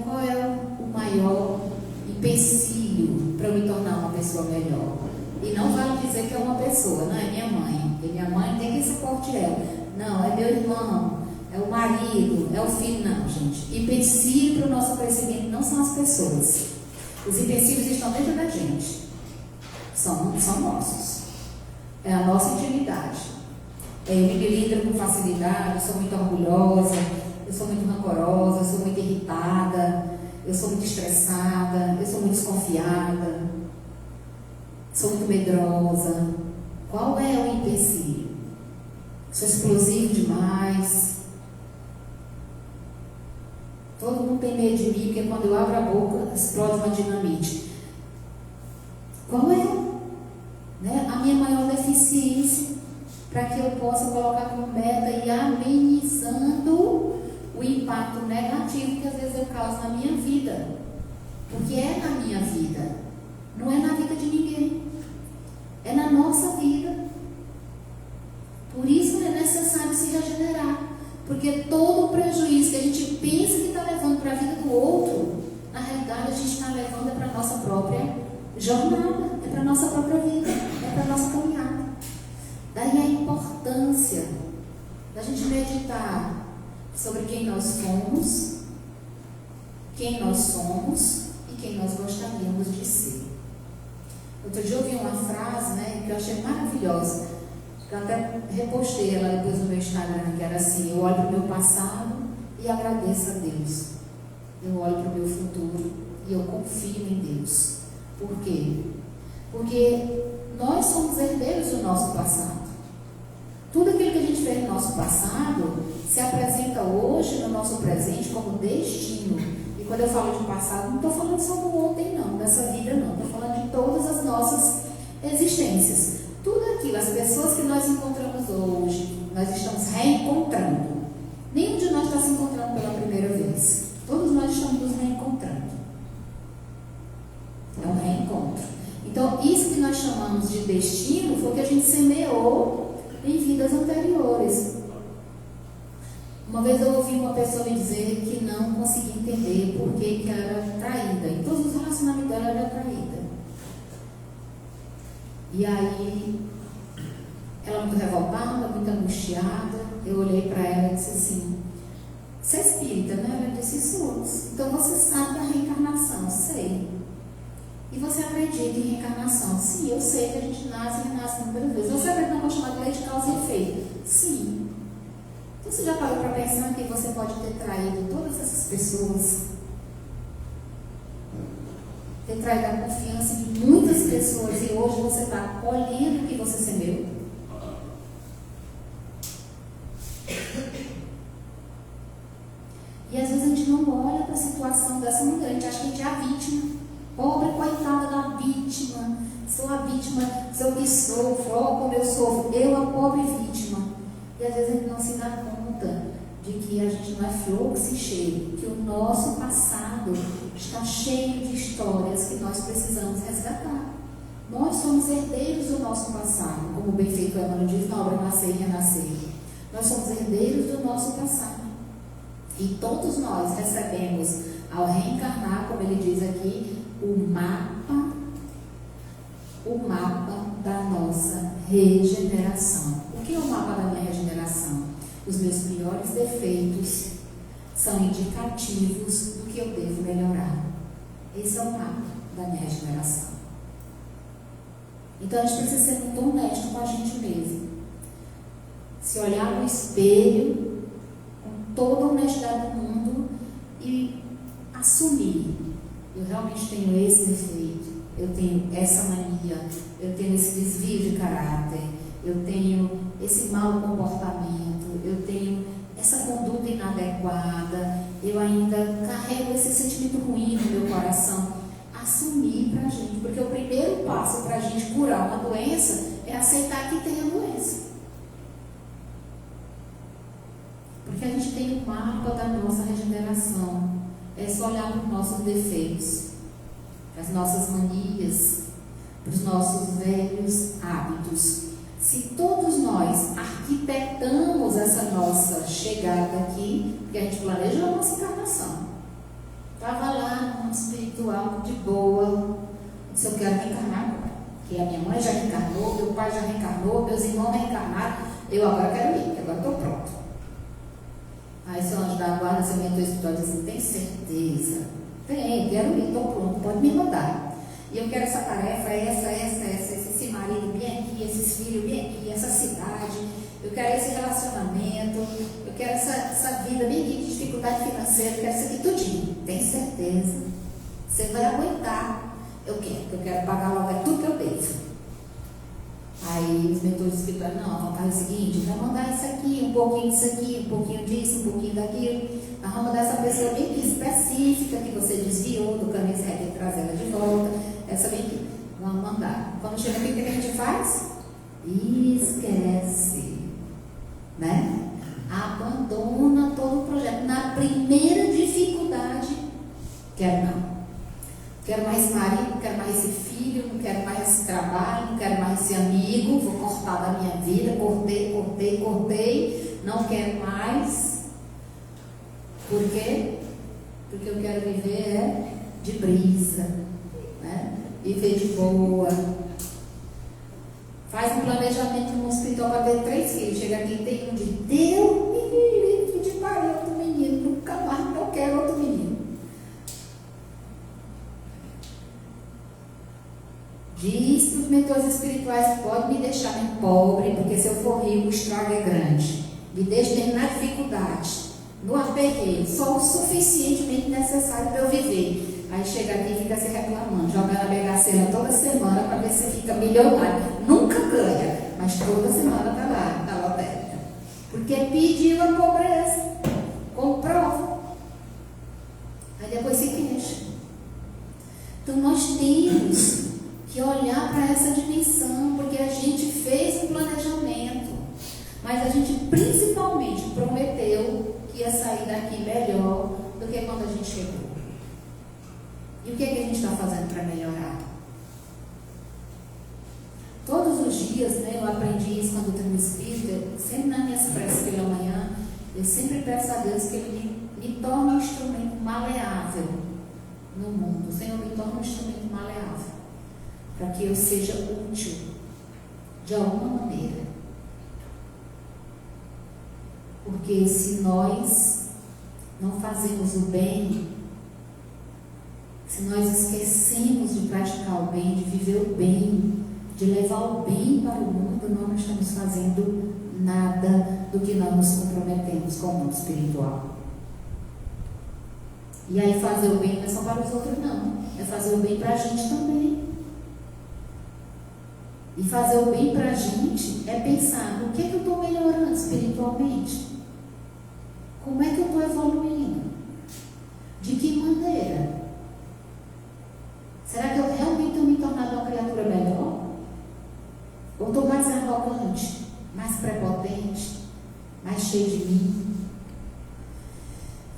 Qual é o maior empecilho para eu me tornar uma pessoa melhor? E não vale dizer que é uma pessoa, não é minha mãe, porque minha mãe tem que suporte ela. Não, é meu irmão, é o marido, é o filho. Não, gente. Empecilho para o nosso crescimento não são as pessoas. Os empecilhos estão dentro da gente. São nossos. É a nossa intimidade. Eu me melindro com facilidade, eu sou muito orgulhosa, eu sou muito rancorosa, eu sou muito irritada, eu sou muito estressada, eu sou muito desconfiada, sou muito medrosa. Qual é o empecilho? Sou explosivo demais. Todo mundo tem medo de mim, porque quando eu abro a boca, explode uma dinamite. Qual é, a minha maior deficiência para que eu possa colocar como meta e amenizando o impacto negativo que às vezes eu causo na minha vida? Porque é na minha vida, não é na vida de ninguém, é na nossa vida. Por isso é necessário se regenerar, porque todo o prejuízo que a gente pensa que está levando para a vida do outro, na realidade a gente está levando para a nossa própria jornada, é para a nossa própria vida, é para a nossa caminhada. Daí a importância da gente meditar sobre quem nós somos e quem nós gostaríamos de ser. Outro dia eu ouvi uma frase, que eu achei maravilhosa, que eu até repostei ela depois no meu Instagram, que era assim: eu olho para o meu passado e agradeço a Deus. Eu olho para o meu futuro e eu confio em Deus. Por quê? Porque nós somos herdeiros do nosso passado. Tudo aquilo que a gente fez no nosso passado se apresenta hoje no nosso presente como destino. E quando eu falo de passado, não estou falando só do ontem, não, dessa vida, não. Estou falando de todas as nossas existências. Tudo aquilo, as pessoas que nós encontramos hoje, nós estamos reencontrando. Nenhum de nós está se encontrando pela primeira vez. Todos nós estamos nos reencontrando. É um reencontro. Então, isso que nós chamamos de destino foi o que a gente semeou em vidas anteriores. Uma vez eu ouvi uma pessoa me dizer que não conseguia entender por que ela era traída. Em todos os relacionamentos dela, ela era traída. E aí, ela muito revoltada, muito angustiada, eu olhei para ela e disse assim: você é espírita, né? Ela disse: somos. Então você sabe da reencarnação? Sei. E você acredita em reencarnação? Sim, eu sei que a gente nasce e renasce número vezes. Você acredita na coisa chamada lei de causa e efeito? Sim. Então Você já parou para pensar que você pode ter traído todas essas pessoas? Ter traído a confiança de muitas pessoas e hoje você está colhendo o que você semeou? E às vezes a gente não olha para a situação dessa mulher, a gente acha que a gente é a vítima. Pobre, coitada da vítima. Sou a vítima, sou o que sofro, ó como eu sofro. Eu, a pobre vítima. E às vezes a gente não se dá conta de que a gente não é flor que se cheire, que o nosso passado está cheio de histórias que nós precisamos resgatar. Nós somos herdeiros do nosso passado, como o benfeitor Emmanuel diz na obra Nascer e Renascer. Nós somos herdeiros do nosso passado. E todos nós recebemos, ao reencarnar, como ele diz aqui, o mapa da nossa regeneração. O que é o mapa da minha regeneração? Os meus piores defeitos são indicativos do que eu devo melhorar. Esse é o mapa da minha regeneração. Então a gente precisa ser muito honesto com a gente mesmo. Se olhar no espelho com toda a honestidade do mundo e assumir: eu realmente tenho esse defeito, eu tenho essa mania, eu tenho esse desvio de caráter, eu tenho esse mau comportamento, eu tenho essa conduta inadequada, eu ainda carrego esse sentimento ruim no meu coração. Assumir pra gente, porque o primeiro passo para a gente curar uma doença é aceitar que tem a doença. Porque a gente tem o mapa da nossa regeneração. É só olhar para os nossos defeitos, para as nossas manias, para os nossos velhos hábitos. Se todos nós arquitetamos essa nossa chegada aqui, porque a gente planejou a nossa encarnação, estava lá no mundo espiritual de boa, disse: eu quero reencarnar agora, porque a minha mãe já reencarnou, meu pai já reencarnou, meus irmãos reencarnaram, eu agora quero ir, agora estou pronto. Aí seu anjo da guarda, seu mentor espiritual diz assim: tem certeza? Tem, quero ir, estou pronto, pode me mandar. E eu quero essa tarefa, esse marido bem aqui, esses filhos bem aqui, essa cidade, eu quero esse relacionamento, eu quero essa vida bem aqui de dificuldade financeira, eu quero isso aqui tudinho. Tem certeza? Você vai aguentar. Eu quero pagar logo, é tudo que eu devo. Aí os mentores espirituais: não, faz o seguinte, vai mandar isso aqui, um pouquinho disso aqui, um pouquinho disso, um pouquinho daquilo. Vamos mandar essa pessoa bem específica que você desviou do caminho certo e trazer ela de volta. Essa bem aqui, vamos mandar. Quando chega aqui, o que a gente faz? Esquece, né? Abandona todo o projeto. Na primeira dificuldade, quero não. Quero mais esse marido, não quero mais esse filho, não quero mais esse trabalho, não quero mais esse amigo, vou cortar da minha vida, cortei, não quero mais. Por quê? Porque eu quero viver de brisa, né? Viver de boa. Faz um planejamento no hospital para ter 3 filhos, chega aqui e tem um de Deus, de pai, outro menino, nunca mais eu quero outro menino. Diz para os mentores espirituais: pode me deixar bem pobre, porque se eu for rico o estrago é grande. Me deixe terminar a dificuldade, no aperreio, só o suficientemente necessário para eu viver. Aí chega aqui e fica se reclamando, joga na bagaceira toda semana para ver se fica milionário. Nunca ganha, mas toda semana está lá, na lotérica. Porque pediu a pobreza, comprova. Aí depois se queixa. Então nós temos que olhar para essa dimensão, porque a gente fez um planejamento, mas a gente principalmente prometeu que ia sair daqui melhor do que quando a gente chegou. E o que é que a gente está fazendo para melhorar? Todos os dias, né, eu aprendi isso quando eu tenho espírito, sempre nas minhas preces pela manhã, eu sempre peço a Deus que Ele me torne um instrumento maleável no mundo. O Senhor me torne um instrumento maleável, para que eu seja útil de alguma maneira. Porque se nós não fazemos o bem, se nós esquecemos de praticar o bem, de viver o bem, de levar o bem para o mundo, nós não estamos fazendo nada do que nós nos comprometemos com o mundo espiritual. E aí fazer o bem não é só para os outros, não. É fazer o bem para a gente também. E fazer o bem para a gente é pensar no que eu estou melhorando espiritualmente. Como é que eu estou evoluindo? De que maneira? Será que eu realmente tenho me tornado uma criatura melhor? Ou estou mais arrogante, mais prepotente, mais cheio de mim?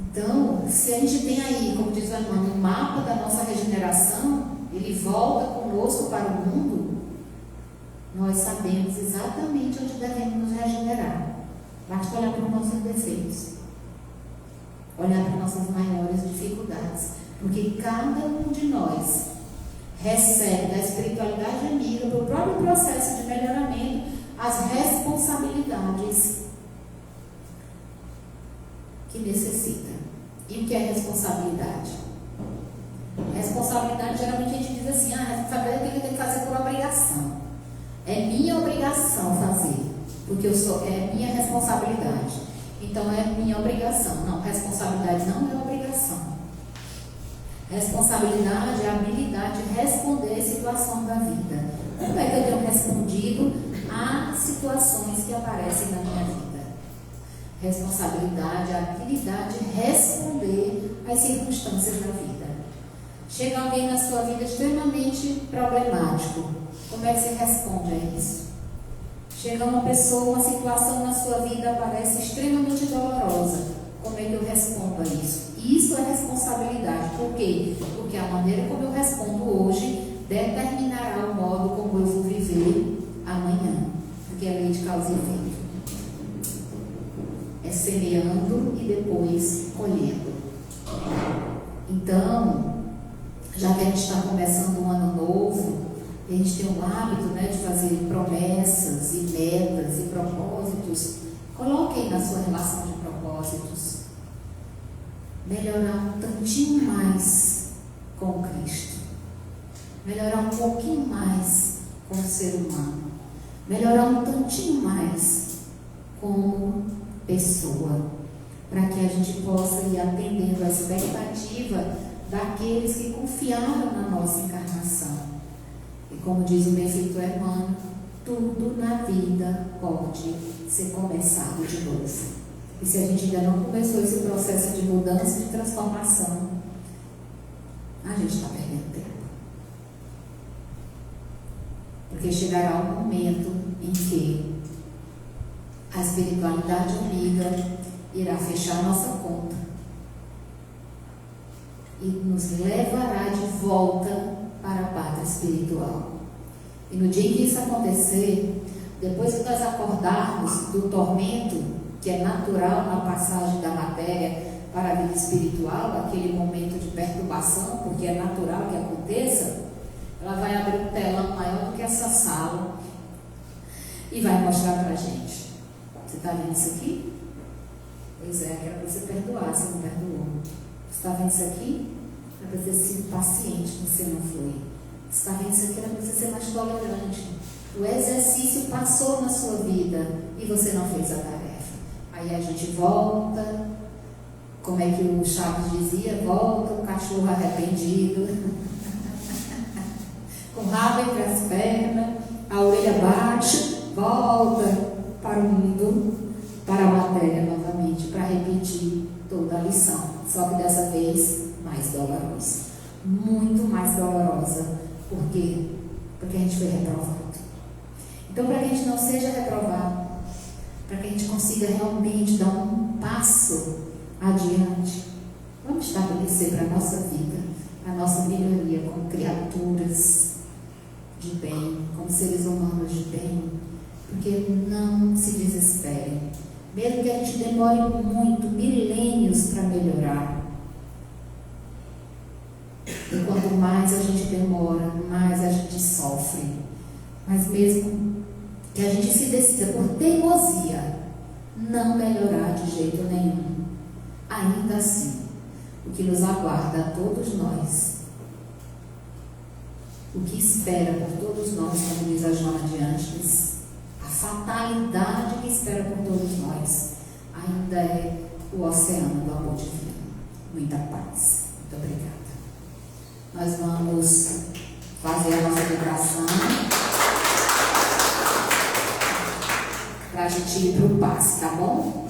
Então, se a gente tem aí, como diz o irmão, um mapa da nossa regeneração, ele volta conosco para o mundo, nós sabemos exatamente onde devemos nos regenerar. Basta olhar para os nossos defeitos, olhar para nossas maiores dificuldades, porque cada um de nós recebe da espiritualidade amiga, do próprio processo de melhoramento, as responsabilidades que necessita. E o que é responsabilidade? Responsabilidade, geralmente a gente diz assim, responsabilidade tem que fazer por obrigação. É minha obrigação fazer, porque é minha responsabilidade. Então é minha obrigação. Não, responsabilidade não é obrigação. Responsabilidade é a habilidade de responder às situações da vida. Como é que eu tenho respondido a situações que aparecem na minha vida? Responsabilidade é a habilidade de responder às circunstâncias da vida. Chega alguém na sua vida extremamente problemático. Como é que você responde a isso? Chega uma pessoa, uma situação na sua vida aparece extremamente dolorosa. Como é que eu respondo a isso? Isso é responsabilidade. Por quê? Porque a maneira como eu respondo hoje determinará o modo como eu vou viver amanhã. Porque é lei de causa e efeito. É semeando e depois colhendo. Então, já que a gente está começando um ano novo, a gente tem o hábito, de fazer promessas e metas e propósitos. Coloquem na sua relação de propósitos. Melhorar um tantinho mais com Cristo. Melhorar um pouquinho mais com o ser humano. Melhorar um tantinho mais como pessoa. Para que a gente possa ir atendendo a expectativa daqueles que confiaram na nossa encarnação. E como diz o benfeitor Emmanuel, tudo na vida pode ser começado de novo. E se a gente ainda não começou esse processo de mudança e de transformação, a gente está perdendo tempo. Porque chegará um momento em que a espiritualidade amiga irá fechar a nossa conta e nos levará de volta para a pátria espiritual. E no dia em que isso acontecer, depois que nós acordarmos do tormento que é natural na passagem da matéria para a vida espiritual, aquele momento de perturbação, porque é natural que aconteça, ela vai abrir um telão maior do que essa sala e vai mostrar para a gente. Você está vendo isso aqui? Pois é, era para você perdoar, você não perdoou. Você está vendo isso aqui? Era para você ter sido paciente, você não foi. Você está vendo isso aqui? Era para você ser mais tolerante. O exercício passou na sua vida e você não fez a tarefa. Aí a gente volta, como é que o Chaves dizia? Volta o cachorro arrependido, com o rabo entre as pernas, a orelha baixa, volta para o mundo, para a matéria novamente, para repetir toda a lição, só que dessa vez mais dolorosa, muito mais dolorosa. Por quê? Porque a gente foi reprovado. Então, para que a gente não seja reprovado, para que a gente consiga realmente dar um passo adiante, vamos estabelecer para a nossa vida, a nossa melhoria como criaturas de bem, como seres humanos de bem, porque não se desesperem, mesmo que a gente demore muito, milênios para melhorar. E quanto mais a gente demora, mais a gente sofre. Mas mesmo que a gente se decida por teimosia não melhorar de jeito nenhum, ainda assim, o que nos aguarda a todos nós, o que espera por todos nós, como diz a Joana de Ângeles, a fatalidade que espera por todos nós ainda é o oceano do amor divino. Muita paz. Muito obrigada. Nós vamos fazer a nossa vibração para a gente ir para o passe, tá bom?